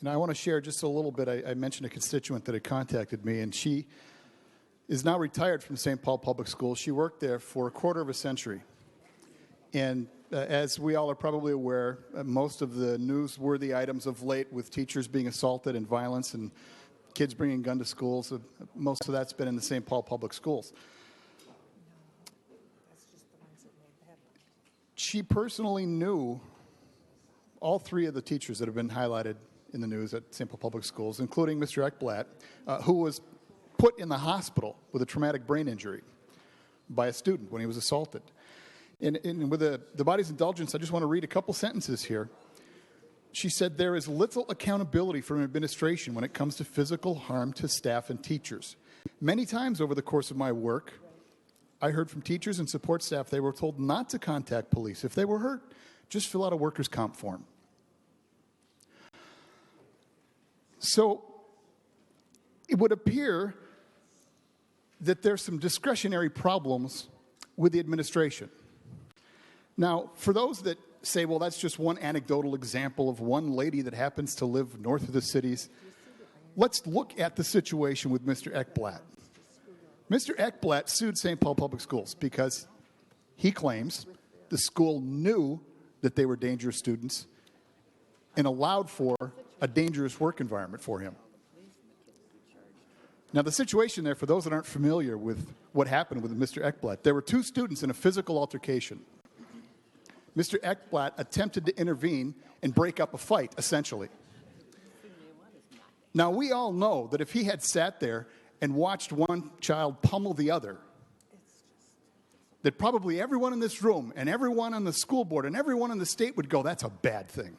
I want to share just a little bit. I mentioned a constituent that had contacted me, and she is now retired from St. Paul Public Schools. She worked there for a quarter of a century. And as we all are probably aware, most of the newsworthy items of late with teachers being assaulted and violence and kids bringing gun to schools, most of that's been in the St. Paul Public Schools. She personally knew all three of the teachers that have been highlighted in the news at St. Paul Public Schools, including Mr. Ekblatt, who was put in the hospital with a traumatic brain injury by a student when he was assaulted. And with the body's indulgence, I just want to read a couple sentences here. She said, "There is little accountability from administration when it comes to physical harm to staff and teachers. Many times over the course of my work, I heard from teachers and support staff they were told not to contact police. If they were hurt, just fill out a workers' comp form." So it would appear that there's some discretionary problems with the administration. Now, for those that say, well, that's just one anecdotal example of one lady that happens to live north of the cities, let's look at the situation with Mr. Ekblatt. Mr. Ekblatt sued St. Paul Public Schools because he claims the school knew that they were dangerous students and allowed for a dangerous work environment for him. Now, the situation there, for those that aren't familiar with what happened with Mr. Ekblatt, there were two students in a physical altercation. Mr. Ekblatt attempted to intervene and break up a fight, essentially. Now, we all know that if he had sat there and watched one child pummel the other, that probably everyone in this room and everyone on the school board and everyone in the state would go, that's a bad thing.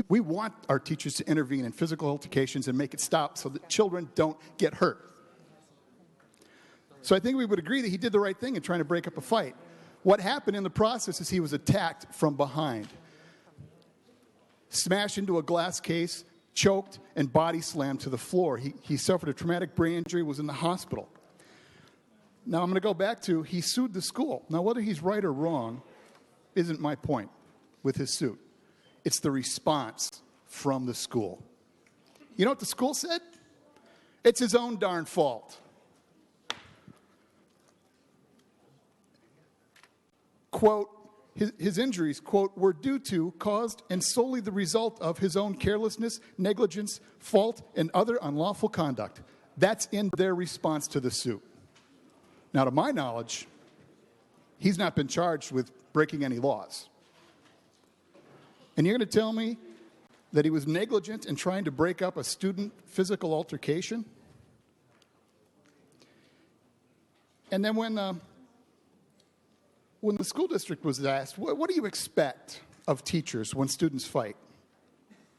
We want our teachers to intervene in physical altercations and make it stop so that children don't get hurt. So I think we would agree that he did the right thing in trying to break up a fight. What happened in the process is he was attacked from behind, smashed into a glass case, choked, and body slammed to the floor. He suffered a traumatic brain injury, was in the hospital. Now I'm going to go back to he sued the school. Now whether he's right or wrong isn't my point with his suit. It's the response from the school. You know what the school said? It's his own darn fault. Quote, his injuries, quote, were due to, caused, and solely the result of his own carelessness, negligence, fault, and other unlawful conduct. That's in their response to the suit. Now, to my knowledge, he's not been charged with breaking any laws. And you're going to tell me that he was negligent in trying to break up a student physical altercation? And then when the school district was asked, what do you expect of teachers when students fight?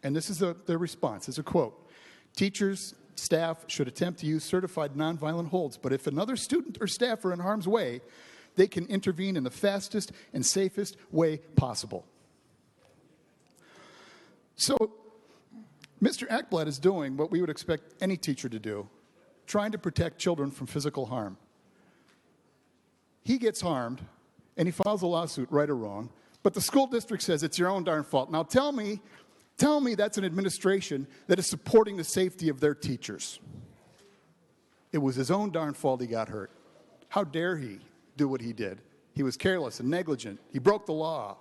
And this is their response. It's a quote. Teachers, staff should attempt to use certified nonviolent holds, but if another student or staff are in harm's way, they can intervene in the fastest and safest way possible. So Mr. Ekblatt is doing what we would expect any teacher to do, trying to protect children from physical harm. He gets harmed, and he files a lawsuit, right or wrong, but the school district says it's your own darn fault. Now tell me that's an administration that is supporting the safety of their teachers. It was his own darn fault he got hurt. How dare he do what he did? He was careless and negligent. He broke the law.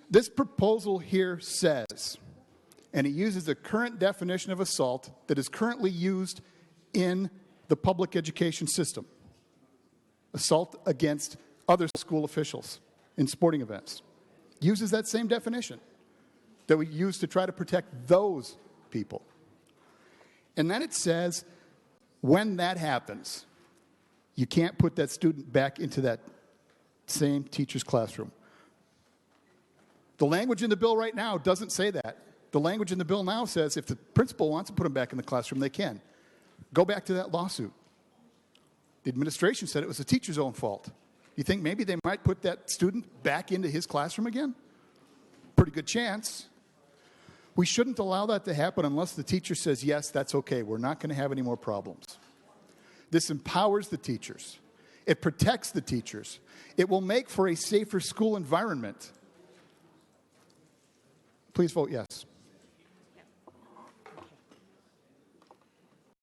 This proposal here says, and it uses the current definition of assault that is currently used in the public education system. Assault against other school officials in sporting events. Uses that same definition that we use to try to protect those people. And then it says, when that happens, you can't put that student back into that same teacher's classroom. The language in the bill right now doesn't say that. The language in the bill now says if the principal wants to put him back in the classroom, they can. Go back to that lawsuit. The administration said it was the teacher's own fault. You think maybe they might put that student back into his classroom again? Pretty good chance. We shouldn't allow that to happen unless the teacher says, yes, that's okay. We're not going to have any more problems. This empowers the teachers. It protects the teachers. It will make for a safer school environment. Please vote yes.